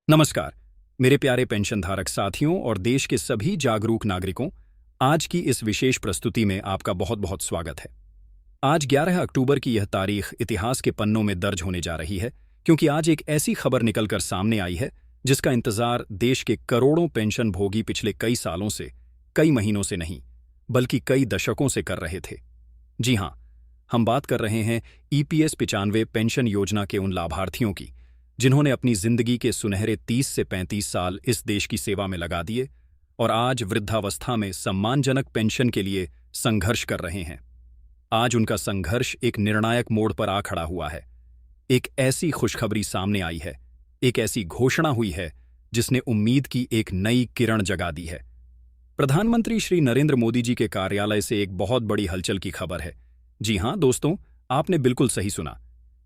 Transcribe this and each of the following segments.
नमस्कार मेरे प्यारे पेंशनधारक साथियों और देश के सभी जागरूक नागरिकों। आज की इस विशेष प्रस्तुति में आपका बहुत बहुत स्वागत है। आज 11 अक्टूबर की यह तारीख इतिहास के पन्नों में दर्ज होने जा रही है, क्योंकि आज एक ऐसी खबर निकलकर सामने आई है जिसका इंतजार देश के करोड़ों पेंशन भोगी पिछले कई सालों से, कई महीनों से नहीं बल्कि कई दशकों से कर रहे थे। जी हाँ, हम बात कर रहे हैं ईपीएस 95 पेंशन योजना के उन लाभार्थियों की जिन्होंने अपनी जिंदगी के सुनहरे 30 से 35 साल इस देश की सेवा में लगा दिए और आज वृद्धावस्था में सम्मानजनक पेंशन के लिए संघर्ष कर रहे हैं। आज उनका संघर्ष एक निर्णायक मोड़ पर आ खड़ा हुआ है। एक ऐसी खुशखबरी सामने आई है, एक ऐसी घोषणा हुई है जिसने उम्मीद की एक नई किरण जगा दी है। प्रधानमंत्री श्री नरेंद्र मोदी जी के कार्यालय से एक बहुत बड़ी हलचल की खबर है। जी हां दोस्तों, आपने बिल्कुल सही सुना।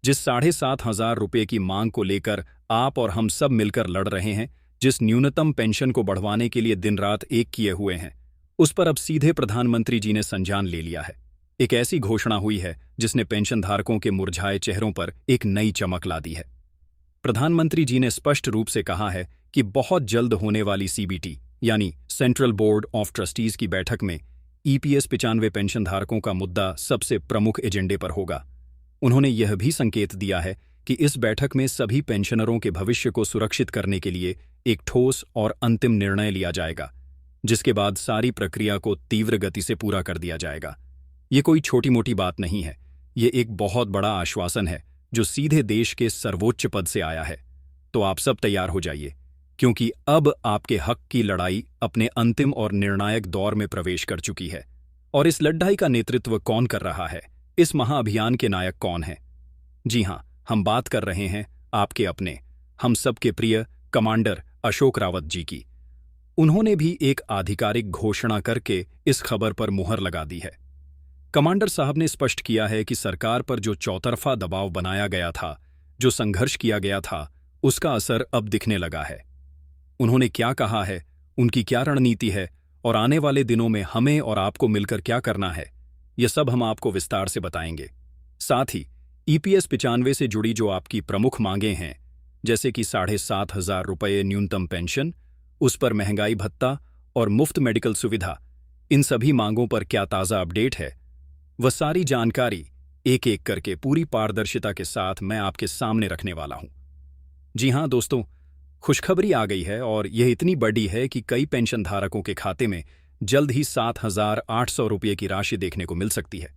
जिस 7,500 रुपये की मांग को लेकर आप और हम सब मिलकर लड़ रहे हैं, जिस न्यूनतम पेंशन को बढ़वाने के लिए दिन रात एक किए हुए हैं, उस पर अब सीधे प्रधानमंत्री जी ने संज्ञान ले लिया है। एक ऐसी घोषणा हुई है जिसने पेंशनधारकों के मुरझाए चेहरों पर एक नई चमक ला दी है। प्रधानमंत्री जी ने स्पष्ट रूप से कहा है कि बहुत जल्द होने वाली सीबीटी यानी सेंट्रल बोर्ड ऑफ ट्रस्टीज की बैठक में ईपीएस 95 पेंशनधारकों का मुद्दा सबसे प्रमुख एजेंडे पर होगा। उन्होंने यह भी संकेत दिया है कि इस बैठक में सभी पेंशनरों के भविष्य को सुरक्षित करने के लिए एक ठोस और अंतिम निर्णय लिया जाएगा, जिसके बाद सारी प्रक्रिया को तीव्र गति से पूरा कर दिया जाएगा। ये कोई छोटी मोटी बात नहीं है, ये एक बहुत बड़ा आश्वासन है जो सीधे देश के सर्वोच्च पद से आया है। तो आप सब तैयार हो जाइए, क्योंकि अब आपके हक की लड़ाई अपने अंतिम और निर्णायक दौर में प्रवेश कर चुकी है। और इस लड़ाई का नेतृत्व कौन कर रहा है, इस महाअभियान के नायक कौन हैं? जी हां, हम बात कर रहे हैं आपके अपने, हम सबके प्रिय कमांडर अशोक रावत जी की। उन्होंने भी एक आधिकारिक घोषणा करके इस खबर पर मुहर लगा दी है। कमांडर साहब ने स्पष्ट किया है कि सरकार पर जो चौतरफा दबाव बनाया गया था, जो संघर्ष किया गया था, उसका असर अब दिखने लगा है। उन्होंने क्या कहा है, उनकी क्या रणनीति है और आने वाले दिनों में हमें और आपको मिलकर क्या करना है, यह सब हम आपको विस्तार से बताएंगे। साथ ही ईपीएस 95 से जुड़ी जो आपकी प्रमुख मांगें हैं, जैसे कि 7,500 रुपये न्यूनतम पेंशन, उस पर महंगाई भत्ता और मुफ्त मेडिकल सुविधा, इन सभी मांगों पर क्या ताज़ा अपडेट है, वह सारी जानकारी एक एक करके पूरी पारदर्शिता के साथ मैं आपके सामने रखने वाला हूं। जी हां दोस्तों, खुशखबरी आ गई है और यह इतनी बड़ी है कि कई पेंशन धारकों के खाते में जल्द ही 7,800 रुपये की राशि देखने को मिल सकती है।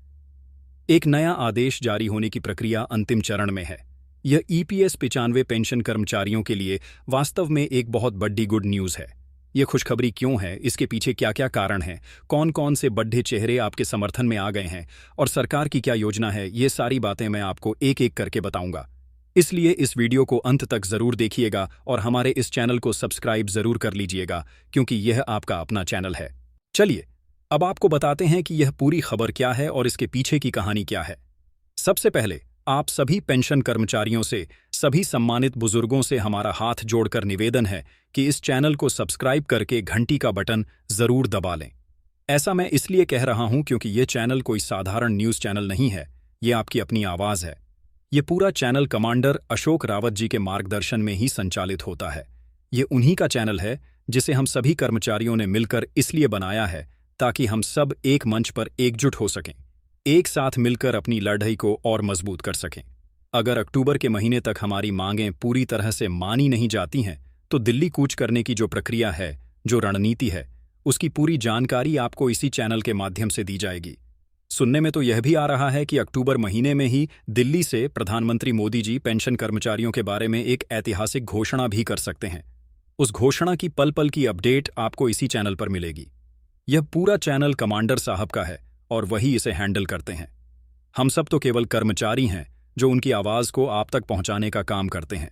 एक नया आदेश जारी होने की प्रक्रिया अंतिम चरण में है। यह ईपीएस 95 पेंशन कर्मचारियों के लिए वास्तव में एक बहुत बड़ी गुड न्यूज़ है। यह खुशखबरी क्यों है, इसके पीछे क्या क्या कारण हैं, कौन कौन से बड़े चेहरे आपके समर्थन में आ गए हैं और सरकार की क्या योजना है, ये सारी बातें मैं आपको एक एक करके बताऊंगा। इसलिए इस वीडियो को अंत तक जरूर देखिएगा और हमारे इस चैनल को सब्सक्राइब जरूर कर लीजिएगा, क्योंकि यह आपका अपना चैनल है। चलिए अब आपको बताते हैं कि यह पूरी खबर क्या है और इसके पीछे की कहानी क्या है। सबसे पहले आप सभी पेंशन कर्मचारियों से, सभी सम्मानित बुजुर्गों से हमारा हाथ जोड़कर निवेदन है कि इस चैनल को सब्सक्राइब करके घंटी का बटन जरूर दबा लें। ऐसा मैं इसलिए कह रहा हूं क्योंकि यह चैनल कोई साधारण न्यूज़ चैनल नहीं है, यह आपकी अपनी आवाज़ है। ये पूरा चैनल कमांडर अशोक रावत जी के मार्गदर्शन में ही संचालित होता है। ये उन्हीं का चैनल है जिसे हम सभी कर्मचारियों ने मिलकर इसलिए बनाया है ताकि हम सब एक मंच पर एकजुट हो सकें, एक साथ मिलकर अपनी लड़ाई को और मजबूत कर सकें। अगर अक्टूबर के महीने तक हमारी मांगें पूरी तरह से मानी नहीं जाती हैं, तो दिल्ली कूच करने की जो प्रक्रिया है, जो रणनीति है, उसकी पूरी जानकारी आपको इसी चैनल के माध्यम से दी जाएगी। सुनने में तो यह भी आ रहा है कि अक्टूबर महीने में ही दिल्ली से प्रधानमंत्री मोदी जी पेंशन कर्मचारियों के बारे में एक ऐतिहासिक घोषणा भी कर सकते हैं। उस घोषणा की पल पल की अपडेट आपको इसी चैनल पर मिलेगी। यह पूरा चैनल कमांडर साहब का है और वही इसे हैंडल करते हैं। हम सब तो केवल कर्मचारी हैं जो उनकी आवाज़ को आप तक पहुंचाने का काम करते हैं।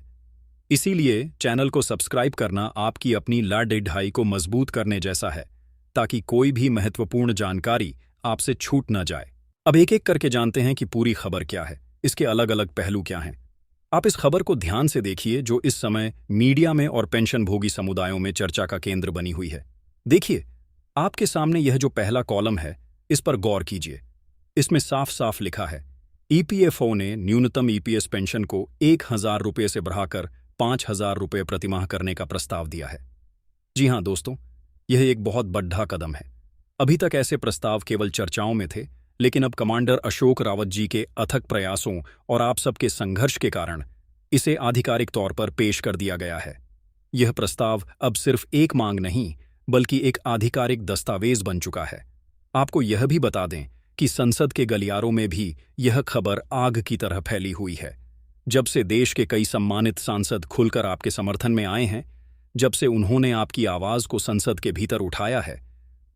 इसीलिए चैनल को सब्सक्राइब करना आपकी अपनी लड़ाई को मजबूत करने जैसा है, ताकि कोई भी महत्वपूर्ण जानकारी आपसे छूट न जाए। अब एक एक करके जानते हैं कि पूरी खबर क्या है, इसके अलग अलग पहलू क्या हैं। आप इस खबर को ध्यान से देखिए जो इस समय मीडिया में और पेंशन भोगी समुदायों में चर्चा का केंद्र बनी हुई है। देखिए, आपके सामने यह जो पहला कॉलम है, इस पर गौर कीजिए। इसमें साफ साफ लिखा है, ईपीएफओ ने न्यूनतम ईपीएस पेंशन को 1,000 रुपये से बढ़ाकर 5,000 रुपये प्रतिमाह करने का प्रस्ताव दिया है। जी हाँ दोस्तों, यह एक बहुत बड़ा कदम है। अभी तक ऐसे प्रस्ताव केवल चर्चाओं में थे, लेकिन अब कमांडर अशोक रावत जी के अथक प्रयासों और आप सबके संघर्ष के कारण इसे आधिकारिक तौर पर पेश कर दिया गया है। यह प्रस्ताव अब सिर्फ एक मांग नहीं, बल्कि एक आधिकारिक दस्तावेज बन चुका है। आपको यह भी बता दें कि संसद के गलियारों में भी यह खबर आग की तरह फैली हुई है। जब से देश के कई सम्मानित सांसद खुलकर आपके समर्थन में आए हैं, जब से उन्होंने आपकी आवाज को संसद के भीतर उठाया है,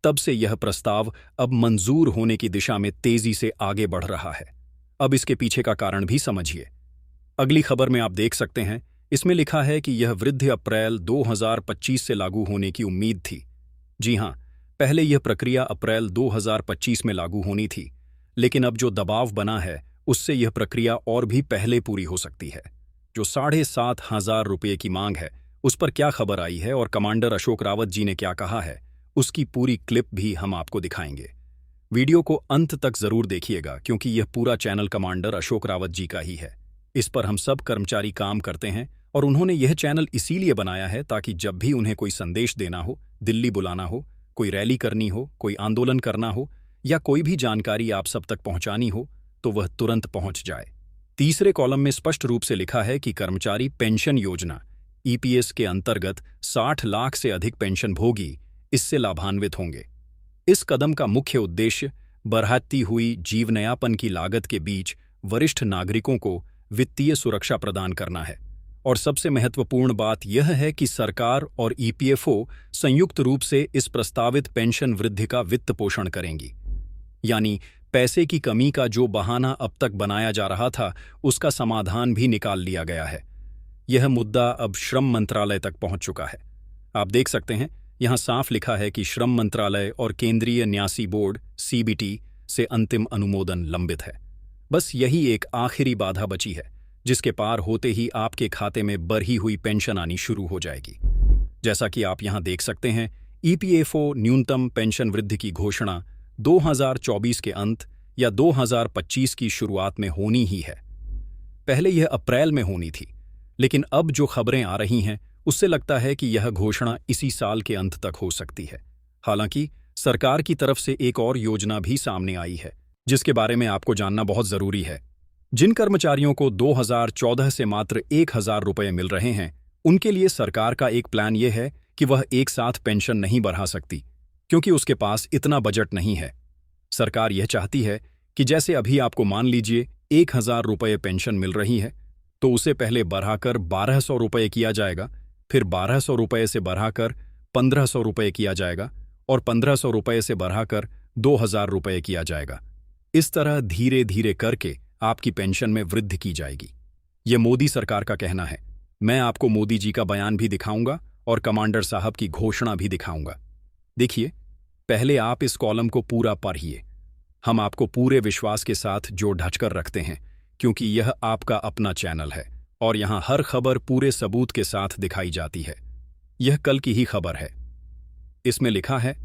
तब से यह प्रस्ताव अब मंजूर होने की दिशा में तेजी से आगे बढ़ रहा है। अब इसके पीछे का कारण भी समझिए। अगली खबर में आप देख सकते हैं, इसमें लिखा है कि यह वृद्धि अप्रैल 2025 से लागू होने की उम्मीद थी। जी हां, पहले यह प्रक्रिया अप्रैल 2025 में लागू होनी थी, लेकिन अब जो दबाव बना है उससे यह प्रक्रिया और भी पहले पूरी हो सकती है। जो 7,500 रुपये की मांग है, उस पर क्या खबर आई है और कमांडर अशोक रावत जी ने क्या कहा है, उसकी पूरी क्लिप भी हम आपको दिखाएंगे। वीडियो को अंत तक जरूर देखिएगा, क्योंकि यह पूरा चैनल कमांडर अशोक रावत जी का ही है। इस पर हम सब कर्मचारी काम करते हैं और उन्होंने यह चैनल इसीलिए बनाया है ताकि जब भी उन्हें कोई संदेश देना हो, दिल्ली बुलाना हो, कोई रैली करनी हो, कोई आंदोलन करना हो या कोई भी जानकारी आप सब तक पहुंचानी हो, तो वह तुरंत पहुंच जाए। तीसरे कॉलम में स्पष्ट रूप से लिखा है कि कर्मचारी पेंशन योजना ईपीएस के अंतर्गत 60 लाख से अधिक पेंशन भोगी इससे लाभान्वित होंगे। इस कदम का मुख्य उद्देश्य बढ़ती हुई जीवनयापन की लागत के बीच वरिष्ठ नागरिकों को वित्तीय सुरक्षा प्रदान करना है। और सबसे महत्वपूर्ण बात यह है कि सरकार और ईपीएफओ संयुक्त रूप से इस प्रस्तावित पेंशन वृद्धि का वित्त पोषण करेंगी। यानी पैसे की कमी का जो बहाना अब तक बनाया जा रहा था, उसका समाधान भी निकाल लिया गया है। यह मुद्दा अब श्रम मंत्रालय तक पहुंच चुका है। आप देख सकते हैं, यहां साफ लिखा है कि श्रम मंत्रालय और केंद्रीय न्यासी बोर्ड सीबीटी से अंतिम अनुमोदन लंबित है। बस यही एक आखिरी बाधा बची है, जिसके पार होते ही आपके खाते में बढ़ी हुई पेंशन आनी शुरू हो जाएगी। जैसा कि आप यहां देख सकते हैं, ईपीएफओ न्यूनतम पेंशन वृद्धि की घोषणा 2024 के अंत या 2025 की शुरुआत में होनी ही है। पहले यह अप्रैल में होनी थी, लेकिन अब जो खबरें आ रही हैं, उससे लगता है कि यह घोषणा इसी साल के अंत तक हो सकती है। हालांकि सरकार की तरफ से एक और योजना भी सामने आई है, जिसके बारे में आपको जानना बहुत जरूरी है। जिन कर्मचारियों को 2014 से मात्र 1,000 रुपये मिल रहे हैं, उनके लिए सरकार का एक प्लान यह है कि वह एक साथ पेंशन नहीं बढ़ा सकती, क्योंकि उसके पास इतना बजट नहीं है। सरकार यह चाहती है कि जैसे अभी आपको मान लीजिए 1,000 रुपये पेंशन मिल रही है, तो उसे पहले बढ़ाकर 1,200 रुपये किया जाएगा, फिर 1,200 रुपये से बढ़ाकर 1,500 रुपये किया जाएगा और 1,500 रुपये से बढ़ाकर 2,000 रुपये किया जाएगा। इस तरह धीरे धीरे करके आपकी पेंशन में वृद्धि की जाएगी। यह मोदी सरकार का कहना है। मैं आपको मोदी जी का बयान भी दिखाऊंगा और कमांडर साहब की घोषणा भी दिखाऊंगा। देखिए, पहले आप इस कॉलम को पूरा पढ़िए। हम आपको पूरे विश्वास के साथ जो ढककर रखते हैं, क्योंकि यह आपका अपना चैनल है और यहां हर खबर पूरे सबूत के साथ दिखाई जाती है। यह कल की ही खबर है। इसमें लिखा है,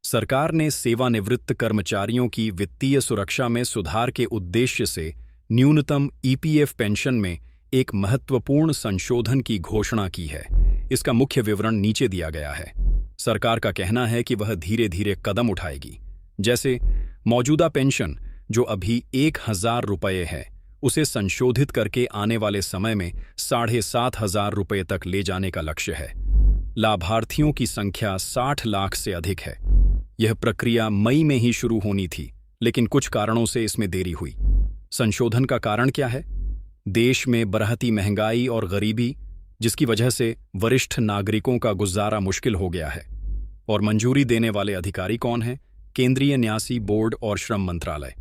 सरकार ने सेवानिवृत्त कर्मचारियों की वित्तीय सुरक्षा में सुधार के उद्देश्य से न्यूनतम ईपीएफ पेंशन में एक महत्वपूर्ण संशोधन की घोषणा की है। इसका मुख्य विवरण नीचे दिया गया है। सरकार का कहना है कि वह धीरे धीरे कदम उठाएगी, जैसे मौजूदा पेंशन जो अभी 1,000 रुपये है, उसे संशोधित करके आने वाले समय में 7,500 रुपये तक ले जाने का लक्ष्य है। लाभार्थियों की संख्या 60 लाख से अधिक है। यह प्रक्रिया मई में ही शुरू होनी थी, लेकिन कुछ कारणों से इसमें देरी हुई। संशोधन का कारण क्या है? देश में बढ़ती महंगाई और गरीबी, जिसकी वजह से वरिष्ठ नागरिकों का गुजारा मुश्किल हो गया है। और मंजूरी देने वाले अधिकारी कौन हैं? केंद्रीय न्यासी बोर्ड और श्रम मंत्रालय।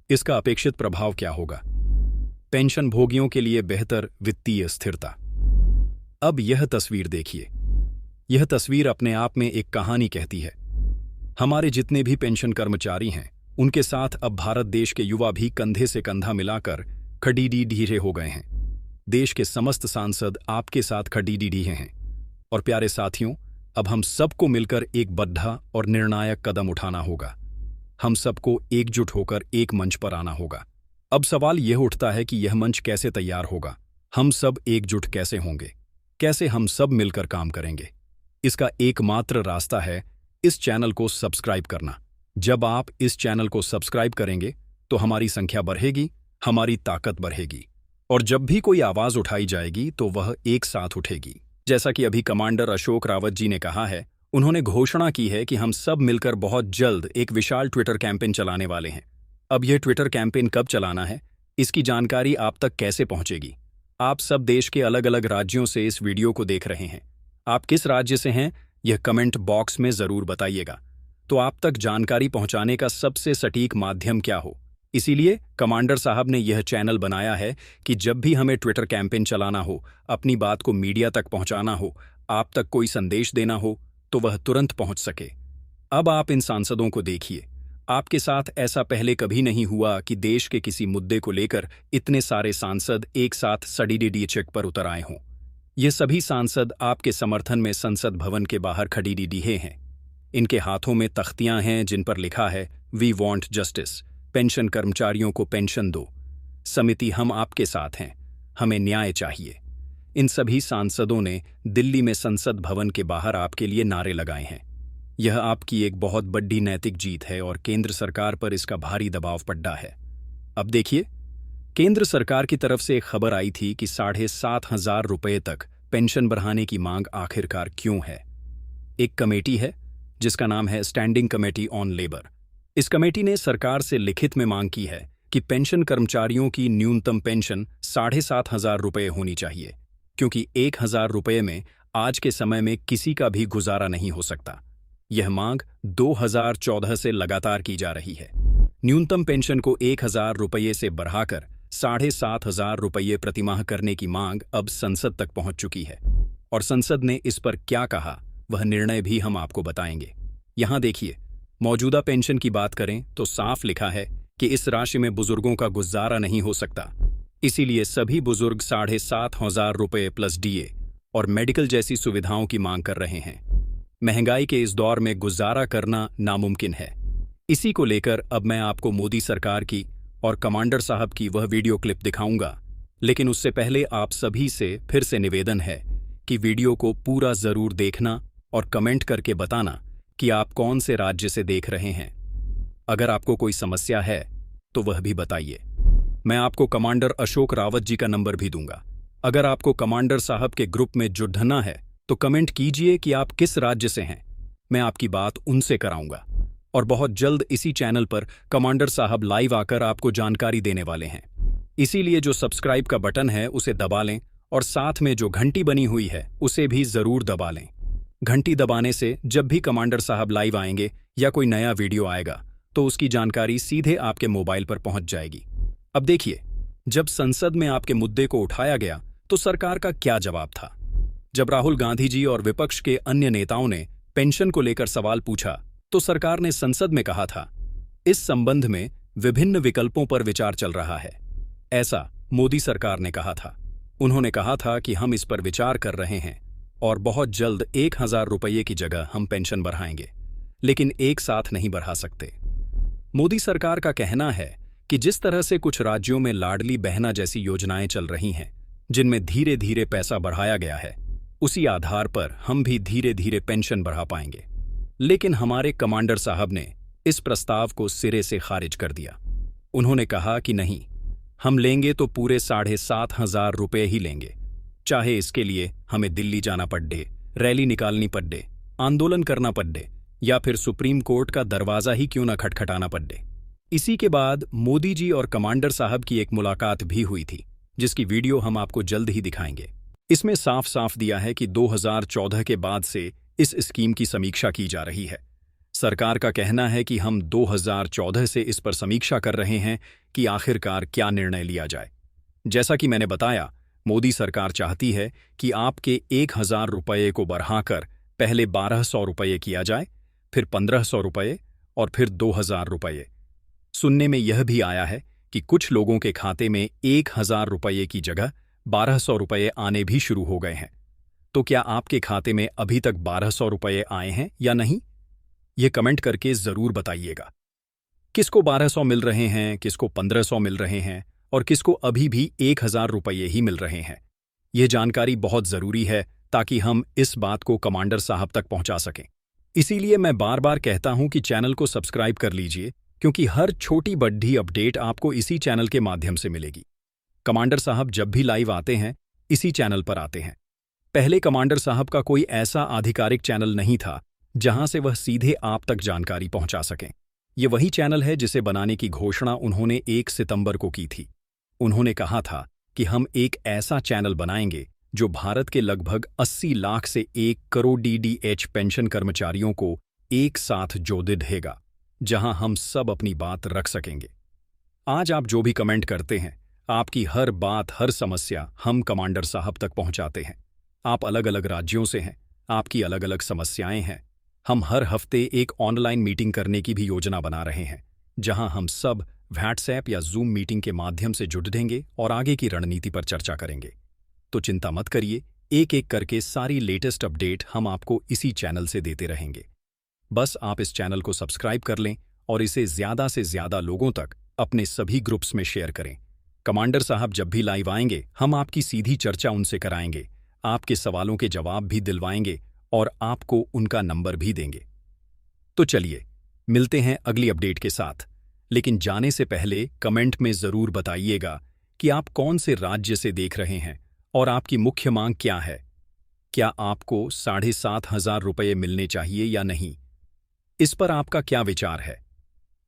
इसका अपेक्षित प्रभाव क्या होगा? पेंशन भोगियों के लिए बेहतर वित्तीय स्थिरता। अब यह तस्वीर देखिए। यह तस्वीर अपने आप में एक कहानी कहती है। हमारे जितने भी पेंशन कर्मचारी हैं, उनके साथ अब भारत देश के युवा भी कंधे से कंधा मिलाकर खडीडी ढीरे हो गए हैं। देश के समस्त सांसद आपके साथ खडीडी ढीरे हैं। और प्यारे साथियों, अब हम सबको मिलकर एक बड़ा और निर्णायक कदम उठाना होगा। हम सबको एकजुट होकर एक मंच पर आना होगा। अब सवाल यह उठता है कि यह मंच कैसे तैयार होगा? हम सब एकजुट कैसे होंगे? कैसे हम सब मिलकर काम करेंगे? इसका एकमात्र रास्ता है इस चैनल को सब्सक्राइब करना। जब आप इस चैनल को सब्सक्राइब करेंगे तो हमारी संख्या बढ़ेगी, हमारी ताकत बढ़ेगी, और जब भी कोई आवाज उठाई जाएगी तो वह एक साथ उठेगी। जैसा कि अभी कमांडर अशोक रावत जी ने कहा है, उन्होंने घोषणा की है कि हम सब मिलकर बहुत जल्द एक विशाल ट्विटर कैंपेन चलाने वाले हैं। अब यह ट्विटर कैंपेन कब चलाना है, इसकी जानकारी आप तक कैसे पहुंचेगी? आप सब देश के अलग अलग राज्यों से इस वीडियो को देख रहे हैं। आप किस राज्य से हैं, यह कमेंट बॉक्स में जरूर बताइएगा। तो आप तक जानकारी पहुंचाने का सबसे सटीक माध्यम क्या हो? इसीलिए कमांडर साहब ने यह चैनल बनाया है कि जब भी हमें ट्विटर कैंपेन चलाना हो, अपनी बात को मीडिया तक पहुंचाना हो, आप तक कोई संदेश देना हो, तो वह तुरंत पहुंच सके। अब आप इन सांसदों को देखिए। आपके साथ ऐसा पहले कभी नहीं हुआ कि देश के किसी मुद्दे को लेकर इतने सारे सांसद एक साथ सडीडीडी चेक पर उतर आए हों। ये सभी सांसद आपके समर्थन में संसद भवन के बाहर खड़ीडीडीहे हैं। इनके हाथों में तख्तियां हैं जिन पर लिखा है, वी वॉन्ट जस्टिस, पेंशन कर्मचारियों को पेंशन दो, समिति हम आपके साथ हैं, हमें न्याय चाहिए। इन सभी सांसदों ने दिल्ली में संसद भवन के बाहर आपके लिए नारे लगाए हैं। यह आपकी एक बहुत बड़ी नैतिक जीत है और केंद्र सरकार पर इसका भारी दबाव पड़ा है। अब देखिए, केंद्र सरकार की तरफ से एक खबर आई थी कि 7,500 रुपये तक पेंशन बढ़ाने की मांग आखिरकार क्यों है। एक कमेटी है जिसका नाम है स्टैंडिंग कमेटी ऑन लेबर। इस कमेटी ने सरकार से लिखित में मांग की है कि पेंशन कर्मचारियों की न्यूनतम पेंशन 7,500 रुपये होनी चाहिए, क्योंकि 1,000 रुपये में आज के समय में किसी का भी गुजारा नहीं हो सकता। यह मांग 2014 से लगातार की जा रही है। न्यूनतम पेंशन को 1,000 रुपये से बढ़ाकर 7,500 रुपये प्रतिमाह करने की मांग अब संसद तक पहुंच चुकी है, और संसद ने इस पर क्या कहा, वह निर्णय भी हम आपको बताएंगे। यहां देखिए, मौजूदा पेंशन की बात करें तो साफ लिखा है कि इस राशि में बुजुर्गों का गुजारा नहीं हो सकता। इसीलिए सभी बुजुर्ग 7,500 रुपये प्लस डीए और मेडिकल जैसी सुविधाओं की मांग कर रहे हैं। महंगाई के इस दौर में गुजारा करना नामुमकिन है। इसी को लेकर अब मैं आपको मोदी सरकार की और कमांडर साहब की वह वीडियो क्लिप दिखाऊंगा, लेकिन उससे पहले आप सभी से फिर से निवेदन है कि वीडियो को पूरा जरूर देखना और कमेंट करके बताना कि आप कौन से राज्य से देख रहे हैं। अगर आपको कोई समस्या है तो वह भी बताइए। मैं आपको कमांडर अशोक रावत जी का नंबर भी दूंगा। अगर आपको कमांडर साहब के ग्रुप में जुड़ना है तो कमेंट कीजिए कि आप किस राज्य से हैं। मैं आपकी बात उनसे कराऊंगा, और बहुत जल्द इसी चैनल पर कमांडर साहब लाइव आकर आपको जानकारी देने वाले हैं। इसीलिए जो सब्सक्राइब का बटन है उसे दबा लें, और साथ में जो घंटी बनी हुई है उसे भी जरूर दबा लें। घंटी दबाने से जब भी कमांडर साहब लाइव आएंगे या कोई नया वीडियो आएगा तो उसकी जानकारी सीधे आपके मोबाइल पर पहुंच जाएगी। अब देखिए, जब संसद में आपके मुद्दे को उठाया गया तो सरकार का क्या जवाब था। जब राहुल गांधी जी और विपक्ष के अन्य नेताओं ने पेंशन को लेकर सवाल पूछा तो सरकार ने संसद में कहा था, इस संबंध में विभिन्न विकल्पों पर विचार चल रहा है। ऐसा मोदी सरकार ने कहा था। उन्होंने कहा था कि हम इस पर विचार कर रहे हैं और बहुत जल्द 1,000 रुपये की जगह हम पेंशन बढ़ाएंगे, लेकिन एक साथ नहीं बढ़ा सकते। मोदी सरकार का कहना है कि जिस तरह से कुछ राज्यों में लाडली बहना जैसी योजनाएं चल रही हैं, जिनमें धीरे धीरे पैसा बढ़ाया गया है, उसी आधार पर हम भी धीरे धीरे पेंशन बढ़ा पाएंगे। लेकिन हमारे कमांडर साहब ने इस प्रस्ताव को सिरे से खारिज कर दिया। उन्होंने कहा कि नहीं, हम लेंगे तो पूरे 7,500 रुपये ही लेंगे, चाहे इसके लिए हमें दिल्ली जाना पड़े, रैली निकालनी पड़े, आंदोलन करना पड़े, या फिर सुप्रीम कोर्ट का दरवाजा ही क्यों न खटखटाना पड़े। इसी के बाद मोदी जी और कमांडर साहब की एक मुलाकात भी हुई थी, जिसकी वीडियो हम आपको जल्द ही दिखाएंगे। इसमें साफ साफ दिया है कि 2014 के बाद से इस स्कीम की समीक्षा की जा रही है। सरकार का कहना है कि हम 2014 से इस पर समीक्षा कर रहे हैं कि आखिरकार क्या निर्णय लिया जाए। जैसा कि मैंने बताया, मोदी सरकार चाहती है कि आपके 1,000 रुपये को बढ़ाकर पहले 1,200 रुपये किया जाए, फिर 1,500 रुपये और फिर 2,000 रुपये। सुनने में यह भी आया है कि कुछ लोगों के खाते में 1,000 रुपये की जगह 1,200 रुपये आने भी शुरू हो गए हैं। तो क्या आपके खाते में अभी तक 1,200 रुपये आए हैं या नहीं? ये कमेंट करके जरूर बताइएगा। किसको 1,200 मिल रहे हैं, किसको 1,500 मिल रहे हैं, और किसको अभी भी 1,000 रुपये ही मिल रहे हैं। यह जानकारी बहुत जरूरी है ताकि हम इस बात को कमांडर साहब तक पहुंचा सकें। इसीलिए मैं बार बार कहता हूं कि चैनल को सब्सक्राइब कर लीजिए, क्योंकि हर छोटी बड़ी अपडेट आपको इसी चैनल के माध्यम से मिलेगी। कमांडर साहब जब भी लाइव आते हैं इसी चैनल पर आते हैं। पहले कमांडर साहब का कोई ऐसा आधिकारिक चैनल नहीं था जहां से वह सीधे आप तक जानकारी पहुंचा सकें। ये वही चैनल है जिसे बनाने की घोषणा उन्होंने 1 सितंबर को की थी। उन्होंने कहा था कि हम एक ऐसा चैनल बनाएंगे जो भारत के लगभग 80 लाख से 1 करोड़ डीडीएच पेंशन कर्मचारियों को एक साथ जोड़ देगा, जहां हम सब अपनी बात रख सकेंगे। आज आप जो भी कमेंट करते हैं, आपकी हर बात, हर समस्या हम कमांडर साहब तक पहुंचाते हैं। आप अलग अलग राज्यों से हैं, आपकी अलग अलग समस्याएं हैं। हम हर हफ्ते एक ऑनलाइन मीटिंग करने की भी योजना बना रहे हैं, जहां हम सब व्हाट्सएप या जूम मीटिंग के माध्यम से जुड़ देंगे और आगे की रणनीति पर चर्चा करेंगे। तो चिंता मत करिए, एक एक करके सारी लेटेस्ट अपडेट हम आपको इसी चैनल से देते रहेंगे। बस आप इस चैनल को सब्सक्राइब कर लें और इसे ज़्यादा से ज़्यादा लोगों तक अपने सभी ग्रुप्स में शेयर करें। कमांडर साहब जब भी लाइव आएंगे, हम आपकी सीधी चर्चा उनसे कराएंगे, आपके सवालों के जवाब भी दिलवाएंगे और आपको उनका नंबर भी देंगे। तो चलिए मिलते हैं अगली अपडेट के साथ, लेकिन जाने से पहले कमेंट में ज़रूर बताइएगा कि आप कौन से राज्य से देख रहे हैं और आपकी मुख्य मांग क्या है। क्या आपको 7,500 रुपये मिलने चाहिए या नहीं? इस पर आपका क्या विचार है?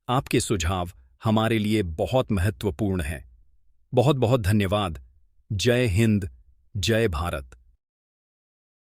आपके सुझाव हमारे लिए बहुत महत्वपूर्ण हैं। बहुत बहुत धन्यवाद। जय हिंद, जय भारत।